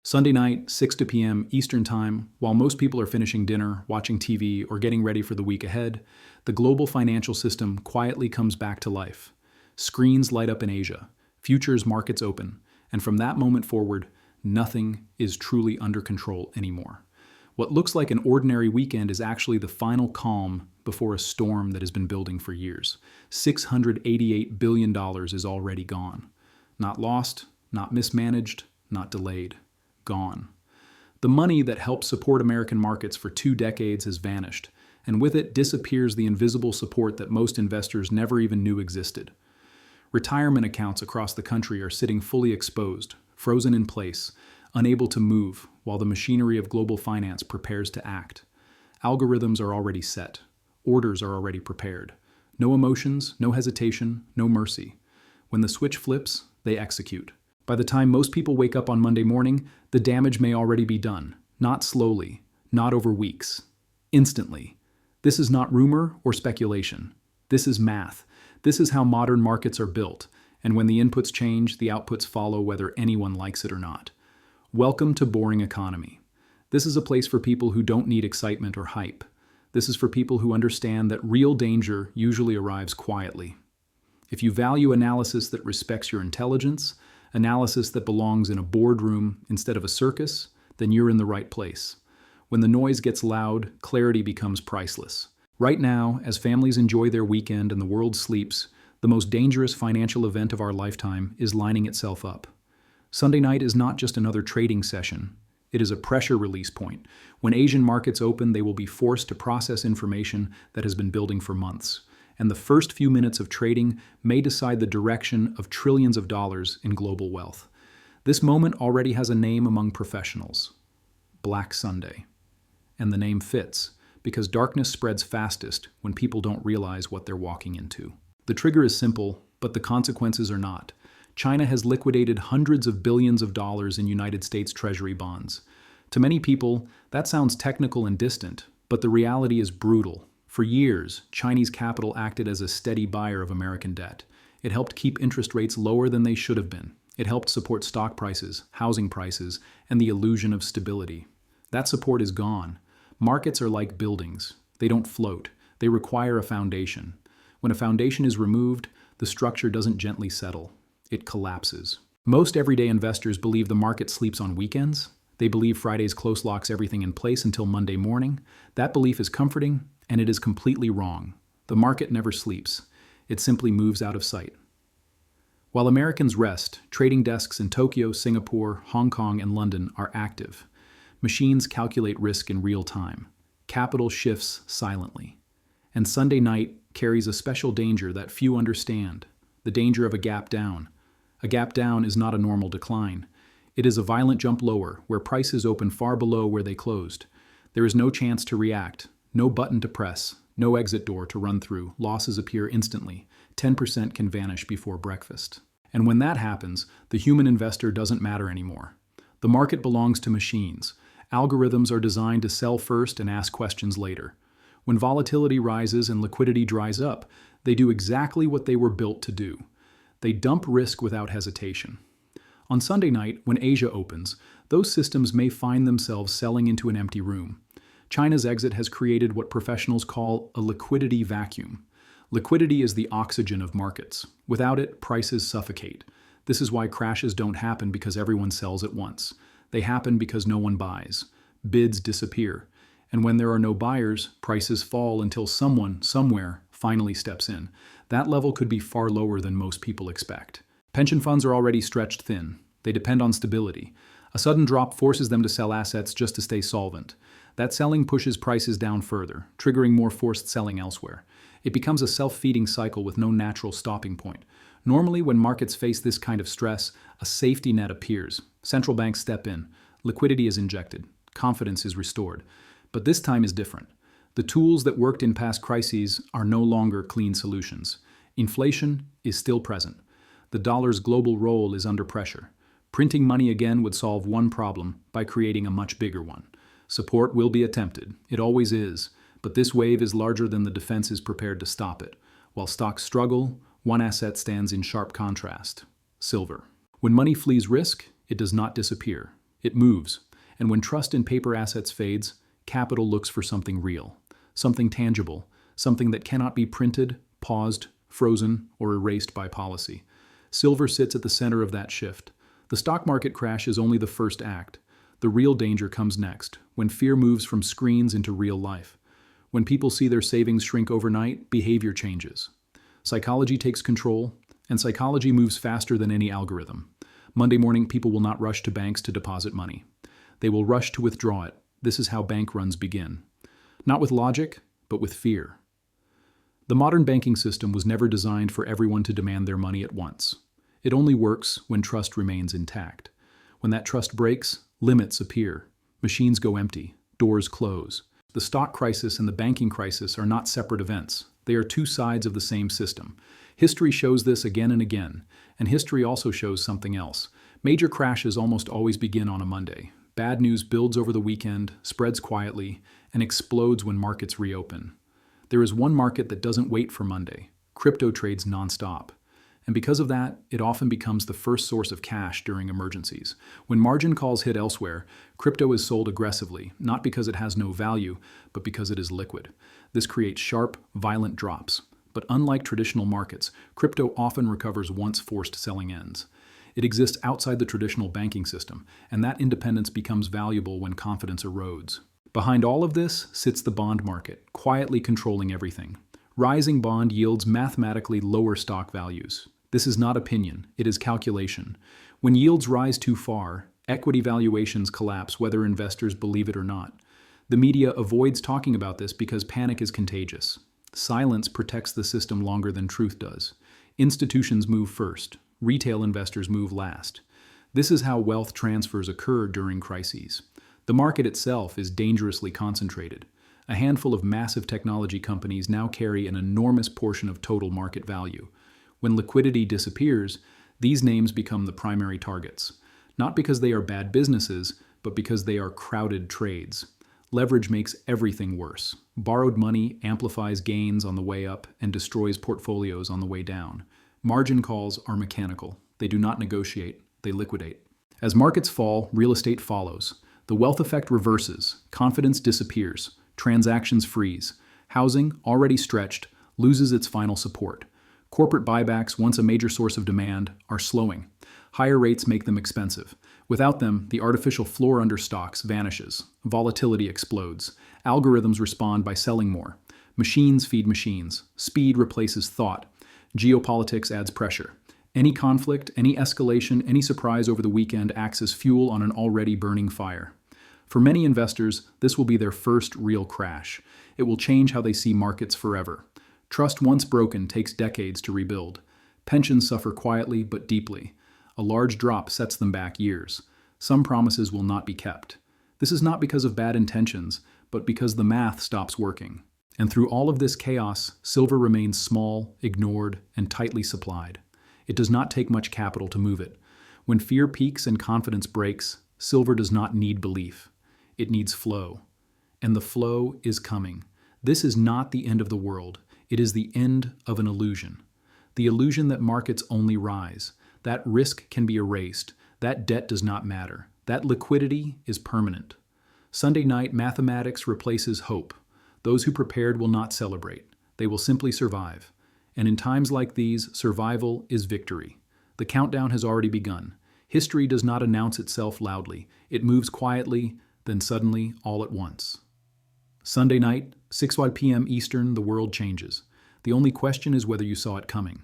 Sunday night, 6 p.m. Eastern Time, while most people are finishing dinner, watching TV, or getting ready for the week ahead, the global financial system quietly comes back to life. Screens light up in Asia, futures markets open, and from that moment forward, nothing is truly under control anymore. What looks like an ordinary weekend is actually the final calm before a storm that has been building for years. $688 billion is already gone. Not lost, not mismanaged, not delayed. Gone. The money that helped support American markets for 2 decades has vanished, and with it disappears the invisible support that most investors never even knew existed. Retirement accounts across the country are sitting fully exposed, frozen in place, unable to move, while the machinery of global finance prepares to act. Algorithms are already set. Orders are already prepared. No emotions, no hesitation, no mercy. When the switch flips, they execute. By the time most people wake up on Monday morning, the damage may already be done. Not slowly, not over weeks. Instantly. This is not rumor or speculation. This is math. This is how modern markets are built, and when the inputs change, the outputs follow whether anyone likes it or not. Welcome to Boring Economy. This is a place for people who don't need excitement or hype. This is for people who understand that real danger usually arrives quietly. If you value analysis that respects your intelligence, analysis that belongs in a boardroom instead of a circus, then you're in the right place. When the noise gets loud, clarity becomes priceless. Right now, as families enjoy their weekend and the world sleeps, the most dangerous financial event of our lifetime is lining itself up. Sunday night is not just another trading session. It is a pressure release point. When Asian markets open, they will be forced to process information that has been building for months. And the first few minutes of trading may decide the direction of trillions of dollars in global wealth. This moment already has a name among professionals: Black Sunday. And the name fits, because darkness spreads fastest when people don't realize what they're walking into. The trigger is simple, but the consequences are not. China has liquidated hundreds of billions of dollars in United States Treasury bonds. To many people, that sounds technical and distant, but the reality is brutal. For years, Chinese capital acted as a steady buyer of American debt. It helped keep interest rates lower than they should have been. It helped support stock prices, housing prices, and the illusion of stability. That support is gone. Markets are like buildings. They don't float. They require a foundation. When a foundation is removed, the structure doesn't gently settle. It collapses. Most everyday investors believe the market sleeps on weekends. They believe Friday's close locks everything in place until Monday morning. That belief is comforting, and it is completely wrong. The market never sleeps. It simply moves out of sight. While Americans rest, trading desks in Tokyo, Singapore, Hong Kong, and London are active. Machines calculate risk in real time. Capital shifts silently. And Sunday night carries a special danger that few understand: the danger of a gap down. A gap down is not a normal decline. It is a violent jump lower, where prices open far below where they closed. There is no chance to react, no button to press, no exit door to run through. Losses appear instantly. 10% can vanish before breakfast. And when that happens, the human investor doesn't matter anymore. The market belongs to machines. Algorithms are designed to sell first and ask questions later. When volatility rises and liquidity dries up, they do exactly what they were built to do. They dump risk without hesitation. On Sunday night, when Asia opens, those systems may find themselves selling into an empty room. China's exit has created what professionals call a liquidity vacuum. Liquidity is the oxygen of markets. Without it, prices suffocate. This is why crashes don't happen because everyone sells at once. They happen because no one buys. Bids disappear. And when there are no buyers, prices fall until someone, somewhere, finally steps in. That level could be far lower than most people expect. Pension funds are already stretched thin. They depend on stability. A sudden drop forces them to sell assets just to stay solvent. That selling pushes prices down further, triggering more forced selling elsewhere. It becomes a self-feeding cycle with no natural stopping point. Normally, when markets face this kind of stress, a safety net appears. Central banks step in. Liquidity is injected. Confidence is restored. But this time is different. The tools that worked in past crises are no longer clean solutions. Inflation is still present. The dollar's global role is under pressure. Printing money again would solve one problem by creating a much bigger one. Support will be attempted. It always is. But this wave is larger than the defense is prepared to stop it. While stocks struggle, one asset stands in sharp contrast: silver. When money flees risk, it does not disappear. It moves, and when trust in paper assets fades, capital looks for something real, something tangible, something that cannot be printed, paused, frozen, or erased by policy. Silver sits at the center of that shift. The stock market crash is only the first act. The real danger comes next, when fear moves from screens into real life. When people see their savings shrink overnight, behavior changes. Psychology takes control, and psychology moves faster than any algorithm. Monday morning, people will not rush to banks to deposit money. They will rush to withdraw it. This is how bank runs begin. Not with logic, but with fear. The modern banking system was never designed for everyone to demand their money at once. It only works when trust remains intact. When that trust breaks, limits appear. Machines go empty. Doors close. The stock crisis and the banking crisis are not separate events. They are two sides of the same system. History shows this again and again, and history also shows something else. Major crashes almost always begin on a Monday. Bad news builds over the weekend, spreads quietly, and explodes when markets reopen. There is one market that doesn't wait for Monday. Crypto trades nonstop. And because of that, it often becomes the first source of cash during emergencies. When margin calls hit elsewhere, crypto is sold aggressively, not because it has no value, but because it is liquid. This creates sharp, violent drops. But unlike traditional markets, crypto often recovers once forced selling ends. It exists outside the traditional banking system, and that independence becomes valuable when confidence erodes. Behind all of this sits the bond market, quietly controlling everything. Rising bond yields mathematically lower stock values. This is not opinion, it is calculation. When yields rise too far, equity valuations collapse whether investors believe it or not. The media avoids talking about this because panic is contagious. Silence protects the system longer than truth does. Institutions move first. Retail investors move last. This is how wealth transfers occur during crises. The market itself is dangerously concentrated. A handful of massive technology companies now carry an enormous portion of total market value. When liquidity disappears, these names become the primary targets. Not because they are bad businesses, but because they are crowded trades. Leverage makes everything worse. Borrowed money amplifies gains on the way up and destroys portfolios on the way down. Margin calls are mechanical. They do not negotiate, they liquidate. As markets fall, real estate follows. The wealth effect reverses, confidence disappears, transactions freeze. Housing, already stretched, loses its final support. Corporate buybacks, once a major source of demand, are slowing. Higher rates make them expensive. Without them, the artificial floor under stocks vanishes. Volatility explodes. Algorithms respond by selling more. Machines feed machines. Speed replaces thought. Geopolitics adds pressure. Any conflict, any escalation, any surprise over the weekend acts as fuel on an already burning fire. For many investors, this will be their first real crash. It will change how they see markets forever. Trust once broken takes decades to rebuild. Pensions suffer quietly but deeply. A large drop sets them back years. Some promises will not be kept. This is not because of bad intentions, but because the math stops working. And through all of this chaos, silver remains small, ignored, and tightly supplied. It does not take much capital to move it. When fear peaks and confidence breaks, silver does not need belief. It needs flow. And the flow is coming. This is not the end of the world. It is the end of an illusion. The illusion that markets only rise. That risk can be erased. That debt does not matter. That liquidity is permanent. Sunday night, mathematics replaces hope. Those who prepared will not celebrate. They will simply survive. And in times like these, survival is victory. The countdown has already begun. History does not announce itself loudly. It moves quietly, then suddenly, all at once. Sunday night, 6 p.m. Eastern, the world changes. The only question is whether you saw it coming.